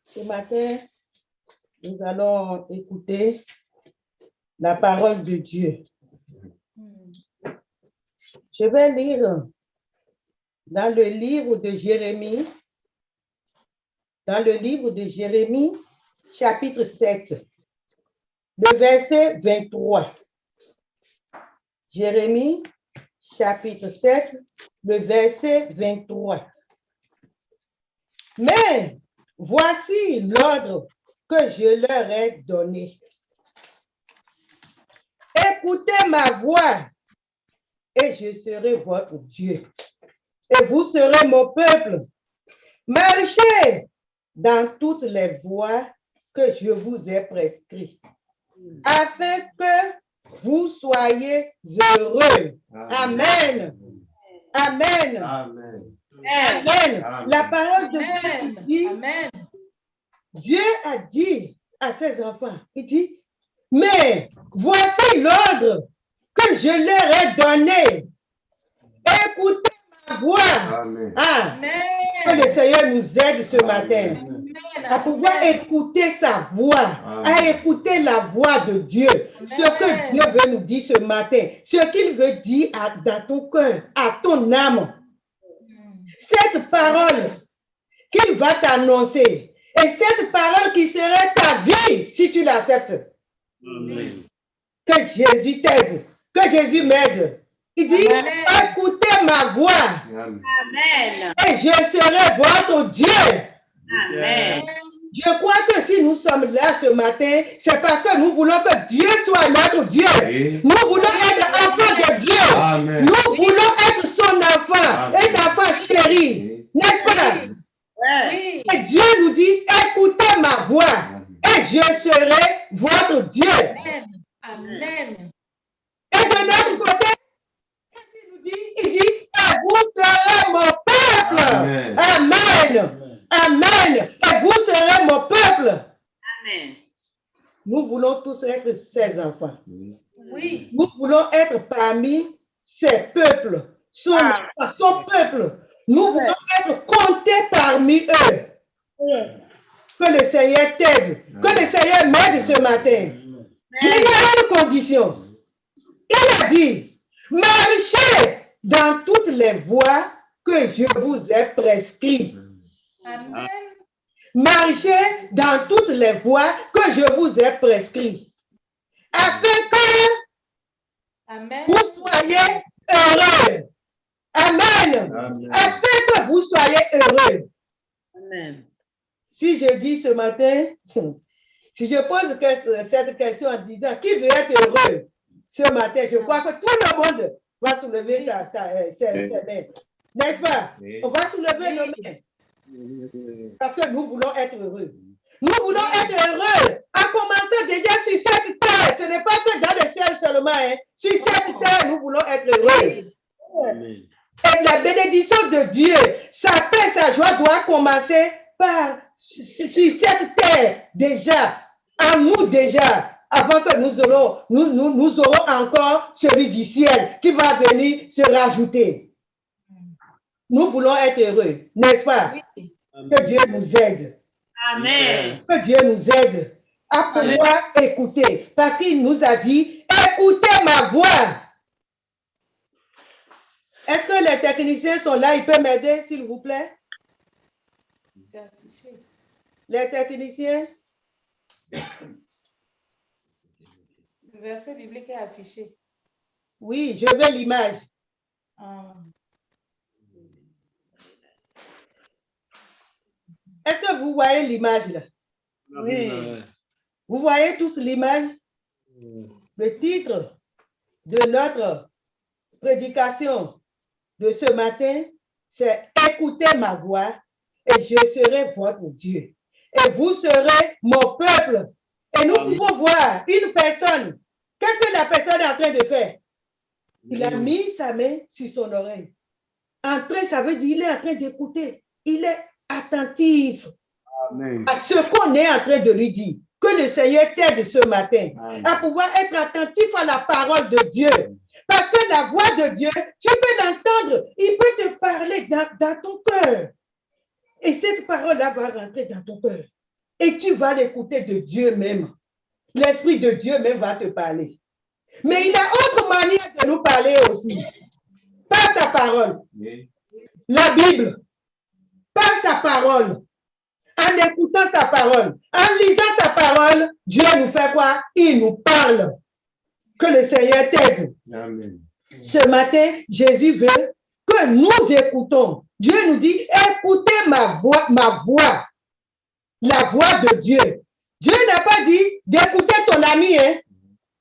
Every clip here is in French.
Ce matin, nous allons écouter la parole de Dieu. Je vais lire dans le livre de Jérémie, chapitre 7, le verset 23. Jérémie, chapitre 7, le verset 23. Mais voici l'ordre que je leur ai donné. Écoutez ma voix et je serai votre Dieu. Et vous serez mon peuple. Marchez dans toutes les voies que je vous ai prescrites, afin que vous soyez heureux. Amen. Amen. Amen. Amen. La parole de Dieu dit, Amen. Dieu a dit à ses enfants, il dit, mais voici l'ordre que je leur ai donné. Écoutez ma voix. Amen. Amen. Que le Seigneur nous aide ce matin à pouvoir écouter sa voix, à écouter la voix de Dieu, ce que Dieu veut nous dire ce matin, ce qu'il veut dire dans ton cœur, à ton âme. Cette parole qu'il va t'annoncer et cette parole qui serait ta vie si tu l'acceptes. Que Jésus t'aide, que Jésus m'aide. Il dit, écoutez ma voix. Amen. Et je serai votre Dieu. Amen. Je crois que si nous sommes là ce matin, c'est parce que nous voulons que Dieu soit notre Dieu. Oui. Nous voulons être enfants de Dieu. Amen. Nous voulons être son enfant, un enfant chéri. N'est-ce pas? Oui. Et Dieu nous dit, écoutez ma voix et je serai votre Dieu. Amen. Amen. Et de notre côté, il dit, et vous serez mon peuple. Amen. Amen. Amen. Et vous serez mon peuple. Amen. Nous voulons tous être ses enfants. Oui. Nous voulons être parmi ses peuples, son peuple. Nous voulons être comptés parmi eux. Que le Seigneur t'aide. Que le Seigneur m'aide ce matin. Mais il y a une condition. Il a dit, marchez dans toutes les voies que je vous ai prescrites. Amen. Marchez dans toutes les voies que je vous ai prescrites, afin que Amen. Vous soyez heureux. Amen. Amen. Afin que vous soyez heureux. Amen. Si je dis ce matin, si je pose cette question en disant qui veut être heureux ce matin, je crois que tout le monde va soulever ses mains. N'est-ce pas? Oui. On va soulever nos mains. Parce que nous voulons être heureux. Nous voulons être heureux. À commencer déjà sur cette terre. Ce n'est pas que dans le ciel seulement. Hein. Sur cette terre, nous voulons être heureux. Amen. Et la bénédiction de Dieu, sa paix, sa joie doit commencer par sur cette terre déjà. En nous déjà. Avant que nous aurons encore celui du ciel qui va venir se rajouter. Nous voulons être heureux, n'est-ce pas? Oui. Que Dieu nous aide. Amen. Que Dieu nous aide à pouvoir écouter. Parce qu'il nous a dit, écoutez ma voix. Est-ce que les techniciens sont là? Ils peuvent m'aider, s'il vous plaît? C'est affiché. Les techniciens? Le verset biblique est affiché. Oui, je veux l'image. Est-ce que vous voyez l'image là? Oui. Vous voyez tous l'image? Le titre de notre prédication de ce matin, c'est « Écoutez ma voix et je serai votre Dieu. Et vous serez mon peuple. » Et nous pouvons voir une personne. Qu'est-ce que la personne est en train de faire? Il a mis sa main sur son oreille. Entrer, ça veut dire qu'il est en train d'écouter. Il est attentif à ce qu'on est en train de lui dire. Que le Seigneur t'aide ce matin à pouvoir être attentif à la parole de Dieu. Parce que la voix de Dieu, tu peux l'entendre. Il peut te parler dans ton cœur. Et cette parole-là va rentrer dans ton cœur. et tu vas l'écouter de Dieu même. L'Esprit de Dieu même va te parler. Mais il a autre manière de nous parler aussi. Par sa parole. La Bible. Par sa parole. En écoutant sa parole. En lisant sa parole, Dieu nous fait quoi? Il nous parle. Que le Seigneur t'aide. Amen. Ce matin, Jésus veut que nous écoutons. Dieu nous dit, écoutez ma voix, la voix de Dieu. Dieu n'a pas dit d'écouter ton ami. Hein?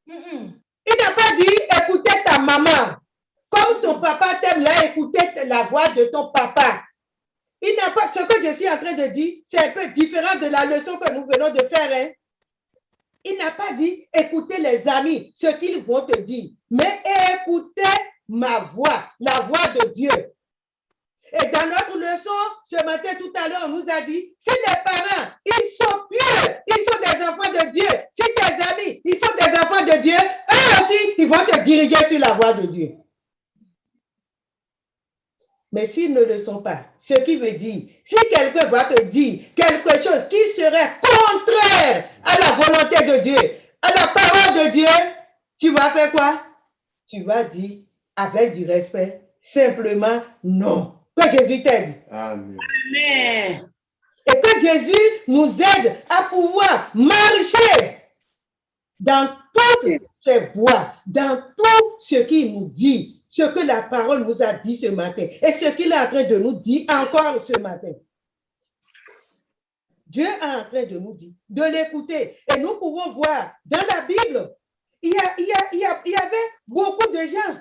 Il n'a pas dit écouter ta maman. Comme ton papa t'aime là, écouter la voix de ton papa. Il n'a pas, ce que je suis en train de dire, c'est un peu différent de la leçon que nous venons de faire. Hein? Il n'a pas dit écouter les amis, ce qu'ils vont te dire, mais écoutez ma voix, la voix de Dieu. Et dans notre leçon, ce matin, tout à l'heure, on nous a dit, si les parents, ils sont pieux, ils sont des enfants de Dieu, si tes amis, ils sont des enfants de Dieu, eux aussi, ils vont te diriger sur la voie de Dieu. Mais s'ils ne le sont pas, ce qui veut dire, si quelqu'un va te dire quelque chose qui serait contraire à la volonté de Dieu, à la parole de Dieu, tu vas faire quoi? Tu vas dire avec du respect, simplement non. Que Jésus t'aide. Amen. Amen. Et que Jésus nous aide à pouvoir marcher dans toutes ses voies, dans tout ce qu'il nous dit, ce que la parole nous a dit ce matin et ce qu'il est en train de nous dire encore ce matin. Dieu est en train de nous dire, de l'écouter. Et nous pouvons voir dans la Bible, il y avait beaucoup de gens.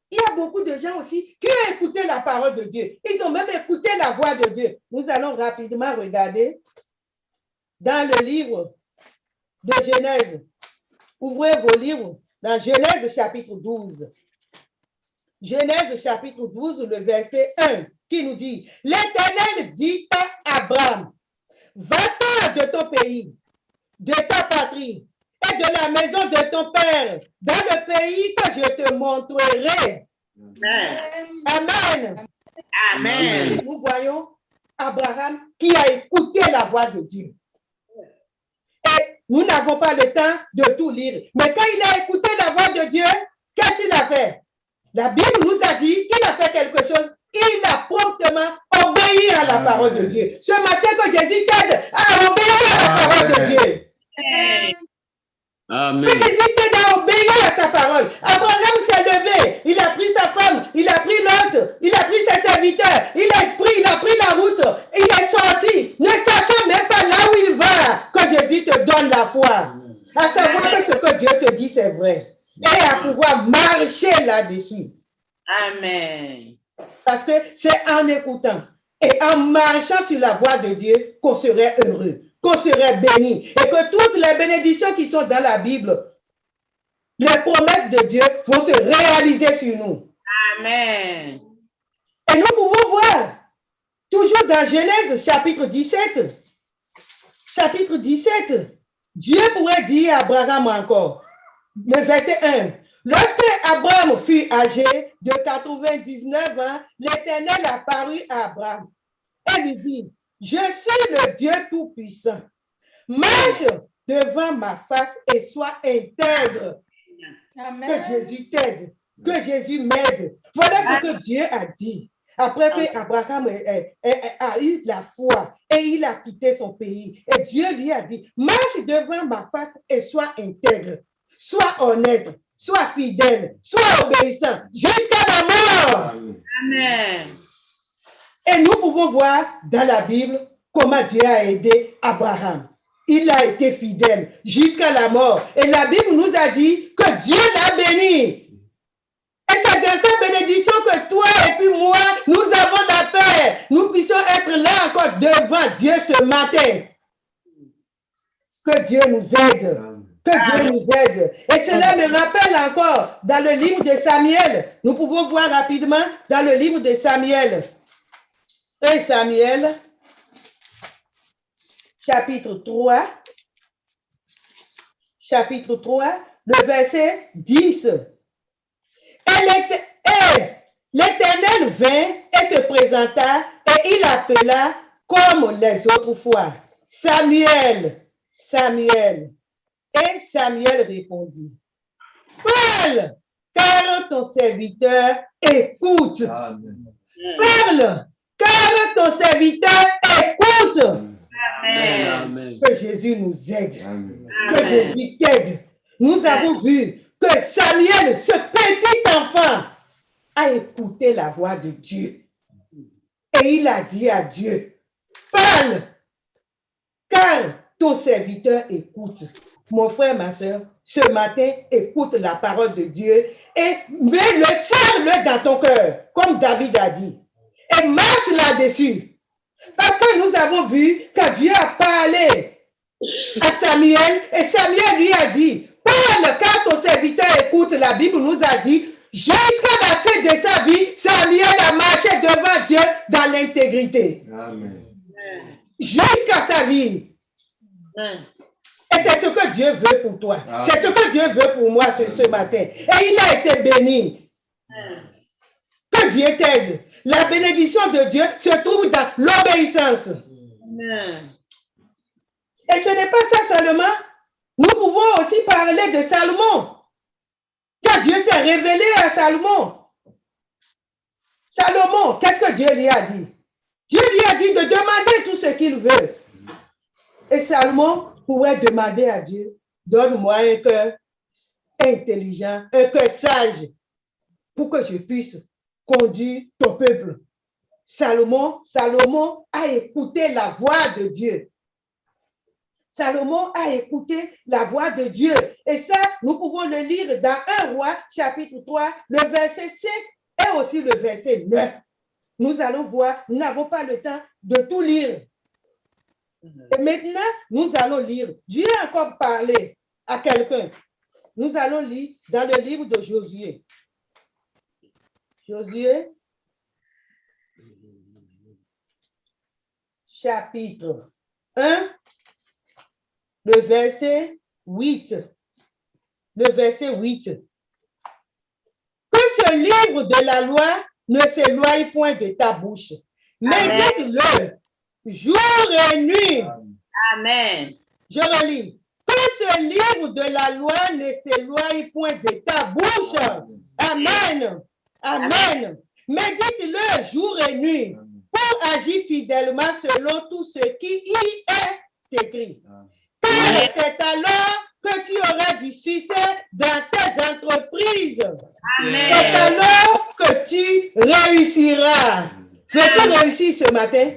Il y a beaucoup de gens aussi qui ont écouté la parole de Dieu. Ils ont même écouté la voix de Dieu. Nous allons rapidement regarder dans le livre de Genèse. Ouvrez vos livres dans Genèse chapitre 12. Genèse chapitre 12, le verset 1, qui nous dit, l'Éternel dit à Abraham, va-t'en de ton pays, de ta patrie, et de la maison de ton père, dans le pays que je te montrerai. Amen. Amen. Nous voyons Abraham qui a écouté la voix de Dieu. Et nous n'avons pas le temps de tout lire. Mais quand il a écouté la voix de Dieu, qu'est-ce qu'il a fait? La Bible nous a dit qu'il a fait quelque chose. Il a promptement obéi à la parole de Dieu. Ce matin que Jésus t'aide à obéir à la parole de Dieu. Amen. Que Jésus t'aide à obéir à sa parole. Abraham s'est levé. Il a pris sa femme. Il a pris l'autre. Il a pris ses serviteurs. Il a pris la route. Il est sorti. Ne sachant même pas là où il va. Que Jésus te donne la foi. À savoir que ce que Dieu te dit, c'est vrai. Et à pouvoir marcher là-dessus. Amen. Parce que c'est en écoutant et en marchant sur la voie de Dieu qu'on serait heureux, qu'on serait béni. Et que toutes les bénédictions qui sont dans la Bible, les promesses de Dieu vont se réaliser sur nous. Amen. Et nous pouvons voir, toujours dans Genèse chapitre 17, Dieu pourrait dire à Abraham encore, le verset 1, lorsque Abraham fut âgé de 99 ans, l'Éternel apparut à Abraham et lui dit, je suis le Dieu Tout-Puissant. Marche devant ma face et sois intègre. Amen. Que Jésus t'aide, que Jésus m'aide. Voilà ce que Dieu a dit. Après que Abraham a eu la foi et il a quitté son pays. Et Dieu lui a dit, marche devant ma face et sois intègre. Sois honnête, sois fidèle, sois obéissant jusqu'à la mort. Amen. Et nous pouvons voir dans la Bible comment Dieu a aidé Abraham. Il a été fidèle jusqu'à la mort. Et la Bible nous a dit que Dieu l'a béni. Et c'est dans cette bénédiction que toi et puis moi, nous avons la paix. Nous puissions être là encore devant Dieu ce matin. Que Dieu nous aide. Que Dieu nous aide. Et cela me rappelle encore dans le livre de Samuel. Nous pouvons voir rapidement dans le livre de Samuel. 1 Samuel, chapitre 3, le verset 10. Et l'Éternel vint et se présenta et il appela comme les autres fois. Samuel, Samuel. Et Samuel répondit, parle, car ton serviteur écoute. Parle, car ton serviteur écoute. Amen. Que Jésus nous aide. Que Jésus t'aide. Nous avons vu que Samuel, ce petit enfant, a écouté la voix de Dieu. Et il a dit à Dieu, parle, car ton serviteur écoute. Mon frère, ma soeur, ce matin, écoute la parole de Dieu et mets-le, serre-le dans ton cœur, comme David a dit. Et marche là-dessus. Parce que nous avons vu que Dieu a parlé à Samuel et Samuel lui a dit, parle car ton serviteur écoute. La Bible nous a dit, jusqu'à la fin de sa vie, Samuel a marché devant Dieu dans l'intégrité. Amen. Jusqu'à sa vie. Et c'est ce que Dieu veut pour toi. C'est ce que Dieu veut pour moi ce matin. Et il a été béni. Que Dieu t'aide. La bénédiction de Dieu se trouve dans l'obéissance. Et ce n'est pas ça seulement. Nous pouvons aussi parler de Salomon. Quand Dieu s'est révélé à Salomon. Salomon, qu'est-ce que Dieu lui a dit? Dieu lui a dit de demander tout ce qu'il veut. Et Salomon pouvait demander à Dieu, donne-moi un cœur intelligent, un cœur sage, pour que je puisse conduire ton peuple. Salomon a écouté la voix de Dieu. Salomon a écouté la voix de Dieu. Et ça, nous pouvons le lire dans 1 Roi, chapitre 3, le verset 5 et aussi le verset 9. Nous allons voir, nous n'avons pas le temps de tout lire. Et maintenant, nous allons lire. Dieu a encore parlé à quelqu'un. Nous allons lire dans le livre de Josué. Josué, chapitre 1, le verset 8. Le verset 8. Que ce livre de la loi ne s'éloigne point de ta bouche. Médite-le jour et nuit. Amen. Je relis. Que ce livre de la loi ne s'éloigne point de ta bouche. Amen. Amen. Médite-le jour et nuit pour agir fidèlement selon tout ce qui y est écrit. Car c'est alors que tu auras du succès dans tes entreprises. C'est alors que tu réussiras. Veux-tu réussir ce matin?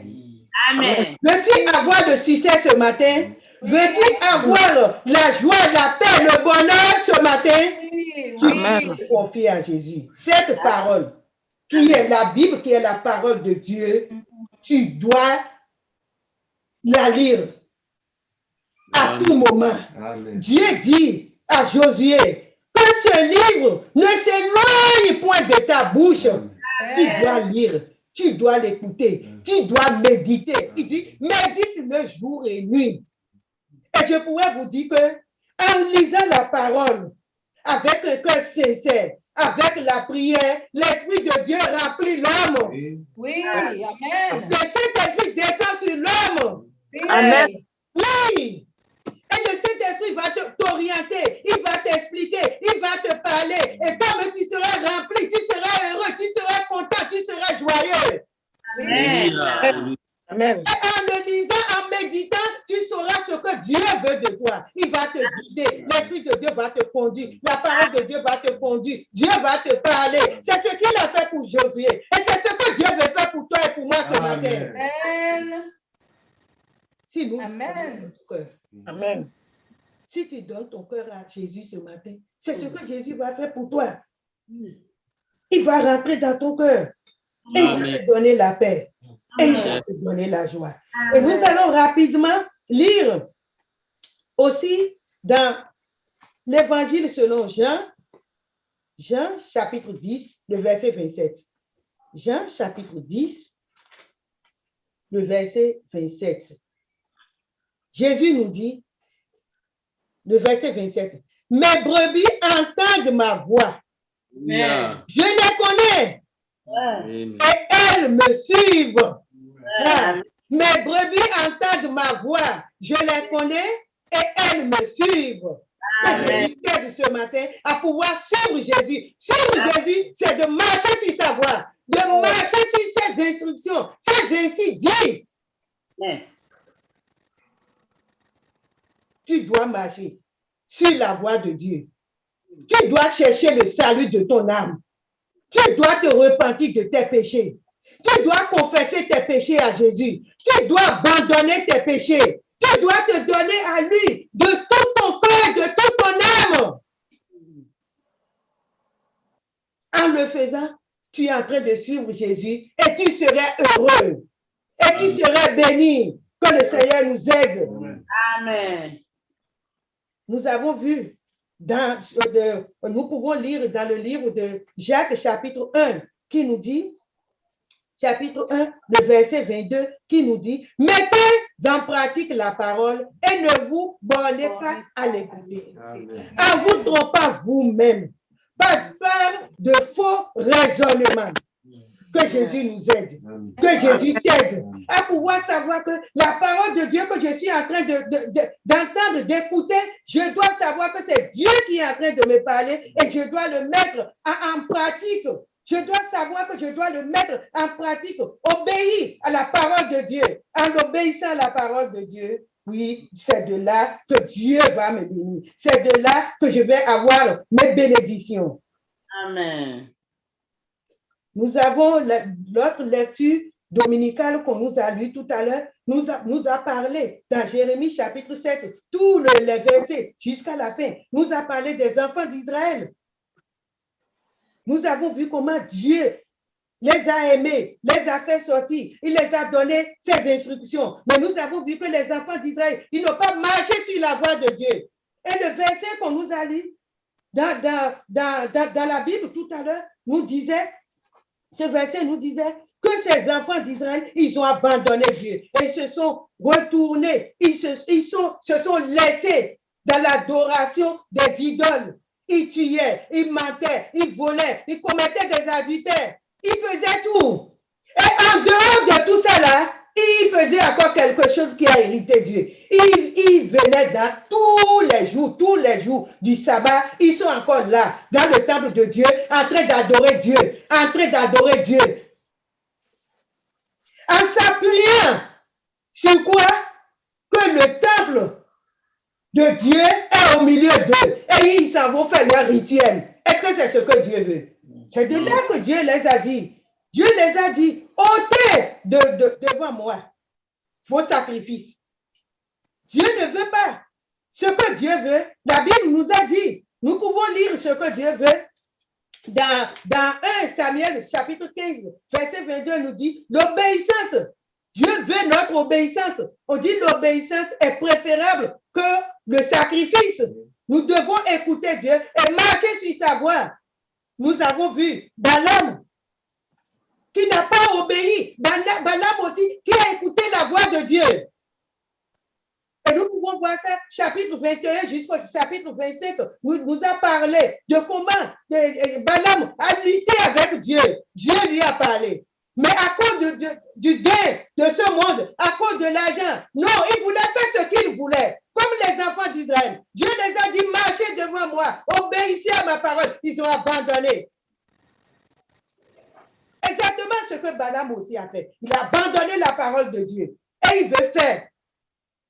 Amen. Veux-tu avoir le succès ce matin? Veux-tu avoir la joie, la paix, le bonheur ce matin? Amen. Tu confies à Jésus. Cette parole, qui est la Bible, qui est la parole de Dieu, tu dois la lire à tout moment. Amen. Dieu dit à Josué que ce livre ne s'éloigne point de ta bouche. Tu dois lire, tu dois l'écouter, tu dois méditer. Il dit, médite-le jour et nuit. Et je pourrais vous dire que en lisant la parole avec un cœur sincère, avec la prière, l'Esprit de Dieu remplit l'homme. Oui, amen. Le Saint-Esprit descend sur l'homme. Amen. Oui. Et le Saint-Esprit va t'orienter, il va t'expliquer, il va te parler. Et comme tu seras rempli, tu seras heureux, tu seras content, tu seras joyeux. Amen. Amen. Et en le lisant, en méditant, tu sauras ce que Dieu veut de toi. Il va te guider. L'Esprit de Dieu va te conduire. La parole de Dieu va te conduire. Dieu va te parler. C'est ce qu'il a fait pour Josué. Et c'est ce que Dieu veut faire pour toi et pour moi ce matin. Amen. Si nous Amen. notre cœur, Amen. si tu donnes ton cœur à Jésus ce matin, c'est ce que Jésus va faire pour toi. Il va rentrer dans ton cœur. Et il va te donner la paix. Et il va te donner la joie. Et nous allons rapidement lire aussi dans l'Évangile selon Jean, Jean chapitre 10, le verset 27. Jean chapitre 10, le verset 27. Jésus nous dit, le verset 27, « Mes brebis entendent ma voix. Je les connais. Et elles me suivent. Mes brebis entendent ma voix. Je les connais et elles me suivent. Que Jésus t'aide ce matin à pouvoir suivre Jésus. Suivre Jésus, c'est de marcher sur sa voie, de marcher sur ses instructions. C'est ainsi dit. Tu dois marcher sur la voie de Dieu. Tu dois chercher le salut de ton âme. Tu dois te repentir de tes péchés. Tu dois confesser tes péchés à Jésus. Tu dois abandonner tes péchés. Tu dois te donner à lui de tout ton cœur, de toute ton âme. En le faisant, tu es en train de suivre Jésus et tu serais heureux. Et tu serais béni. Que le Seigneur nous aide. Amen. Nous avons vu, nous pouvons lire dans le livre de Jacques, chapitre 1, qui nous dit, chapitre 1, le verset 22, qui nous dit, mettez en pratique la parole et ne vous bornez pas à l'écouter. En vous trompant vous-même, pas peur de faux raisonnements. Que Jésus nous aide, que Jésus t'aide à pouvoir savoir que la parole de Dieu que je suis en train d'entendre, d'écouter, je dois savoir que c'est Dieu qui est en train de me parler et je dois le mettre en pratique. Je dois savoir que je dois le mettre en pratique, obéir à la parole de Dieu. En obéissant à la parole de Dieu, oui, c'est de là que Dieu va me bénir. C'est de là que je vais avoir mes bénédictions. Amen. Nous avons l'autre lecture dominicale qu'on nous a lu tout à l'heure, nous a parlé dans Jérémie chapitre 7, tous les versets jusqu'à la fin, nous a parlé des enfants d'Israël. Nous avons vu comment Dieu les a aimés, les a fait sortir, il les a donné ses instructions. Mais nous avons vu que les enfants d'Israël, ils n'ont pas marché sur la voie de Dieu. Et le verset qu'on nous a lu dans la Bible tout à l'heure nous disait, ce verset nous disait que ces enfants d'Israël, ils ont abandonné Dieu et ils se sont retournés, ils se sont laissés dans l'adoration des idoles. Ils tuaient, ils mentaient, ils volaient, ils commettaient des adultères, ils faisaient tout. Et en dehors de tout ça là, ils faisaient encore quelque chose qui a irrité Dieu. Ils venaient dans tous les jours du sabbat, ils sont encore là, dans le temple de Dieu, en train d'adorer Dieu, en train d'adorer Dieu. En s'appuyant sur quoi? Que le temple de Dieu est au milieu d'eux et ils s'en vont faire leur rituel. Est-ce que c'est ce que Dieu veut? C'est de là que Dieu les a dit. Dieu les a dit, ôtez devant moi vos sacrifices. Dieu ne veut pas ce que Dieu veut. La Bible nous a dit, nous pouvons lire ce que Dieu veut. Dans 1 Samuel, chapitre 15, verset 22, nous dit, l'obéissance. Dieu veut notre obéissance. On dit l'obéissance est préférable que le sacrifice. Nous devons écouter Dieu et marcher sur sa voie. Nous avons vu Balaam qui n'a pas obéi. Balaam aussi qui a écouté la voix de Dieu. Et nous pouvons voir ça, chapitre 21 jusqu'au chapitre 25, nous a parlé de comment Balaam a lutté avec Dieu. Dieu lui a parlé. Mais à cause du gain de ce monde, à cause de l'argent, non, il voulait faire ce qu'il voulait. Comme les enfants d'Israël. Dieu les a dit, marchez devant moi, obéissez à ma parole. Ils ont abandonné. Exactement ce que Balaam aussi a fait. Il a abandonné la parole de Dieu. Et il veut faire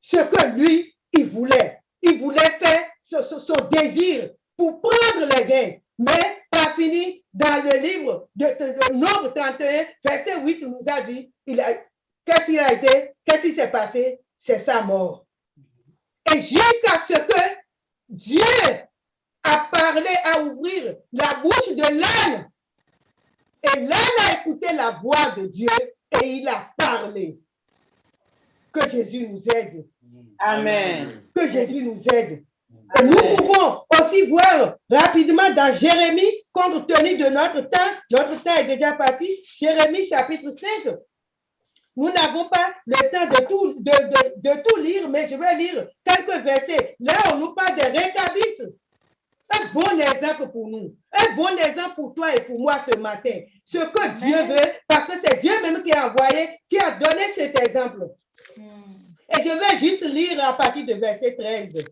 ce que lui, il voulait. Il voulait faire son désir pour prendre les gains. Mais pas fini, dans le livre de Nombre 31, verset 8, nous a dit, qu'est-ce qu'il a été, qu'est-ce qui s'est passé? C'est sa mort. Et jusqu'à ce que Dieu a parlé, à ouvrir la bouche de l'âne. Et l'âne a écouté la voix de Dieu et il a parlé. Que Jésus nous aide. Amen. Que Jésus nous aide. Et nous pouvons aussi voir rapidement dans Jérémie, compte tenu de notre temps est déjà parti, Jérémie chapitre 5. Nous n'avons pas le temps de tout lire, mais je vais lire quelques versets. Là, on nous parle des récabites. un bon exemple pour nous, un bon exemple pour toi et pour moi ce matin. Ce que Dieu veut, parce que c'est Dieu même qui a envoyé, qui a donné cet exemple. Et je vais juste lire à partir de verset 13.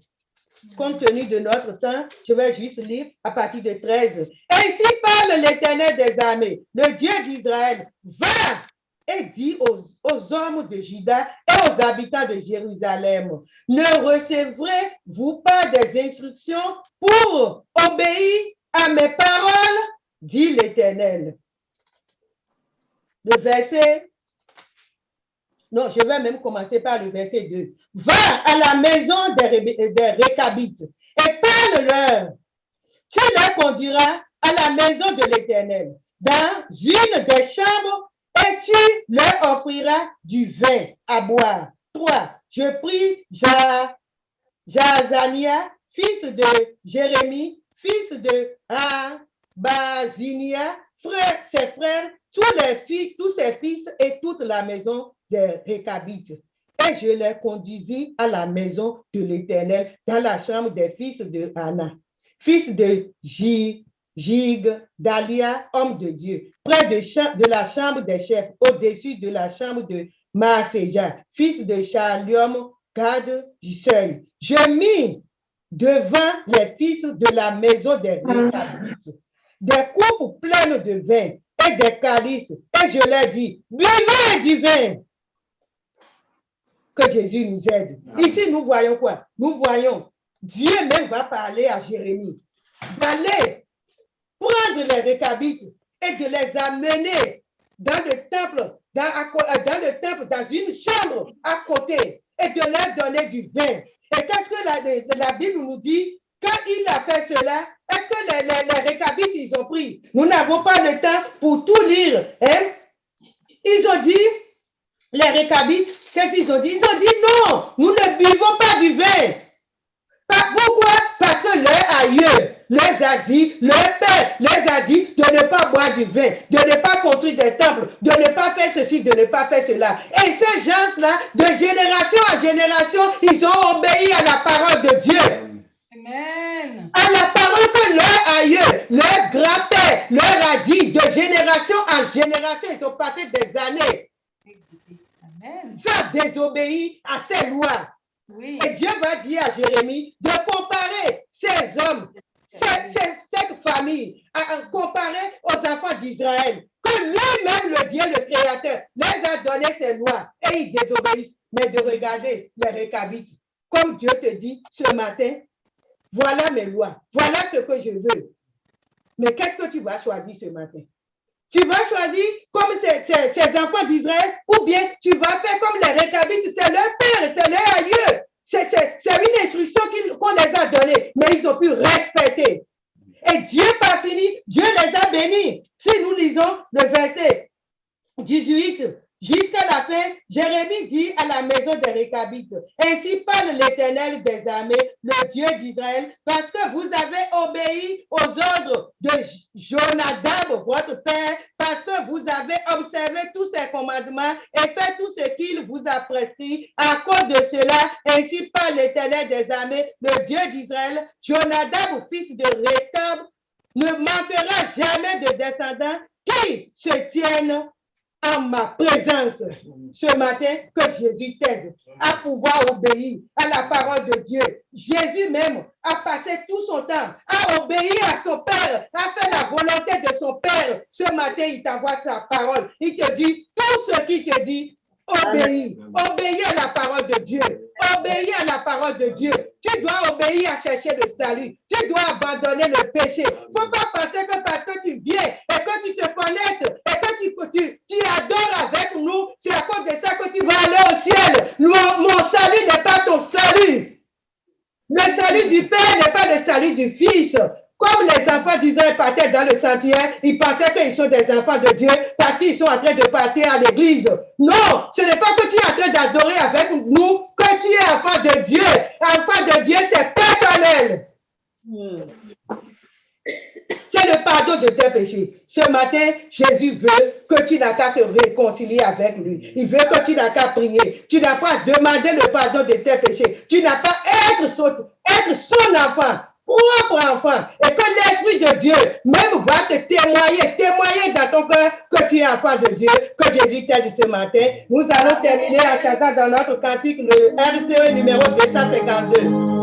Compte tenu de notre temps, je vais juste lire à partir de 13. Ainsi parle l'Éternel des armées, le Dieu d'Israël. Va et dis aux hommes de Juda et aux habitants de Jérusalem, ne recevrez-vous pas des instructions pour obéir à mes paroles, dit l'Éternel. Le verset, non, je vais même commencer par le verset 2. Va à la maison des Récabites et parle-leur. Tu les conduiras à la maison de l'Éternel, dans une des chambres, et tu leur offriras du vin à boire. 3. Je prie Jazania, fils de Jérémie, fils de Bazinia, ses frères, tous ses fils et toute la maison des Récabites. Et je les conduisis à la maison de l'Éternel, dans la chambre des fils de Anna, fils de Dalia, homme de Dieu, près de la chambre des chefs, au-dessus de la chambre de Maaséja, fils de Shalom, garde du seuil. Je mis devant les fils de la maison des Récabites des coupes pleines de vin et des calices, et je leur dis, buvez du vin. Que Jésus nous aide. Ici, nous voyons quoi? Nous voyons, Dieu même va parler à Jérémie d'aller prendre les Récabites et de les amener dans le temple, dans une chambre à côté, et de leur donner du vin. Et qu'est-ce que la Bible nous dit? Quand il a fait cela, est-ce que les Récabites, ils ont pris? Nous n'avons pas le temps pour tout lire. Hein? Ils ont dit, les Récabites, qu'est-ce qu'ils ont dit? Ils ont dit non, nous ne buvons pas du vin. Pourquoi? Parce que leur aïeux leur a dit, leur père leur a dit de ne pas boire du vin, de ne pas construire des temples, de ne pas faire ceci, de ne pas faire cela. Et ces gens-là, de génération en génération, ils ont obéi à la parole de Dieu. Amen. À la parole que leur aïeux, leur grand-père leur a dit de génération en génération, ils ont passé des années. Amen. Ça désobéit à ces lois. Oui. Et Dieu va dire à Jérémie de comparer ces hommes, cette famille, à comparer aux enfants d'Israël, que lui-même, le Dieu, le Créateur, leur a donné ces lois et ils désobéissent. Mais de regarder les Récabites, comme Dieu te dit ce matin, voilà mes lois, voilà ce que je veux. Mais qu'est-ce que tu vas choisir ce matin? Tu vas choisir comme ces enfants d'Israël, ou bien tu vas faire comme les Récabites, c'est leur père, c'est leur aïeux. C'est une instruction qu'on les a donnée, mais ils ont pu respecter. Et Dieu pas fini, Dieu les a bénis. Si nous lisons le verset 18 jusqu'à la fin, Jérémie dit à la maison des Récabites, ainsi parle l'Éternel des armées, le Dieu d'Israël, parce que vous avez obéi aux ordres de Jonadab, votre père, parce que vous avez observé tous ses commandements et fait tout ce qu'il vous a prescrit. À cause de cela, ainsi parle l'Éternel des armées, le Dieu d'Israël, Jonadab, fils de Récab, ne manquera jamais de descendants qui se tiennent en ma présence ce matin. Que Jésus t'aide à pouvoir obéir à la parole de Dieu. Jésus même a passé tout son temps à obéir à son Père, à faire la volonté de son Père. Ce matin, il t'envoie sa parole. Il te dit tout ce qu'il te dit. Obéis. Obéis à la parole de Dieu. Obéis à la parole de Dieu. Tu dois obéir à chercher le salut. Tu dois abandonner le péché. Il ne faut pas penser que parce que tu viens et que tu te connectes et que tu adores avec nous, c'est à cause de ça que tu vas aller au ciel. Mon salut n'est pas ton salut. Le salut du Père n'est pas le salut du Fils. Comme les enfants d'Israël partaient dans le sanctuaire, ils pensaient qu'ils sont des enfants de Dieu parce qu'ils sont en train de partir à l'église. Non, ce n'est pas que tu es en train d'adorer avec nous que tu es enfant de Dieu. Enfant de Dieu, c'est personnel. C'est le pardon de tes péchés. Ce matin, Jésus veut que tu n'as qu'à se réconcilier avec lui. Il veut que tu n'as qu'à prier. Tu n'as pas à demander le pardon de tes péchés. Tu n'as pas à être son enfant. propre enfant. Et que l'Esprit de Dieu même va te témoigner dans ton cœur que tu es enfant de Dieu, que Jésus t'a dit ce matin. Nous allons terminer en chantant dans notre cantique le RCE numéro 252.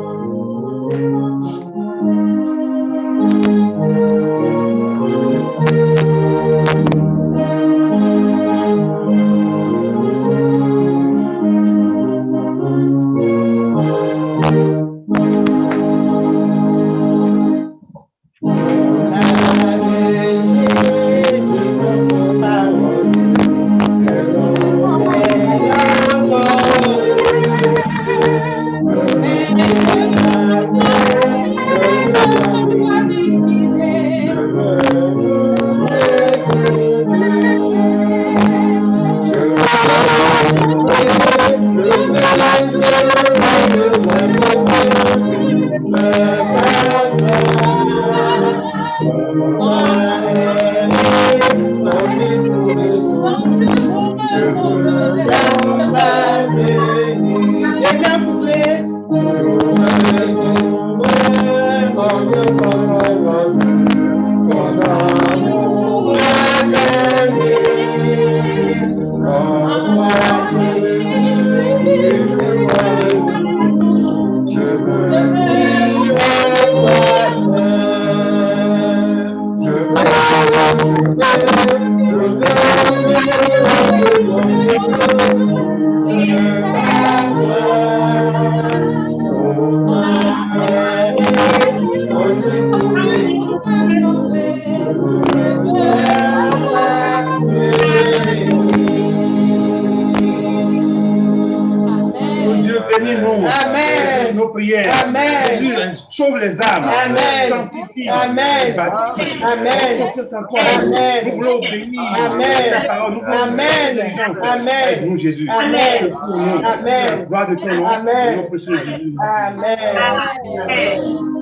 Sauve les âmes. Amen. Sanctifie. Amen. Amen. Amen. Nous voulons obéir. Amen. Amen. Amen. Nous, Jésus. Amen. Amen. Gloire de ton nom. Amen. Nom précieux Jésus. Amen. Amen.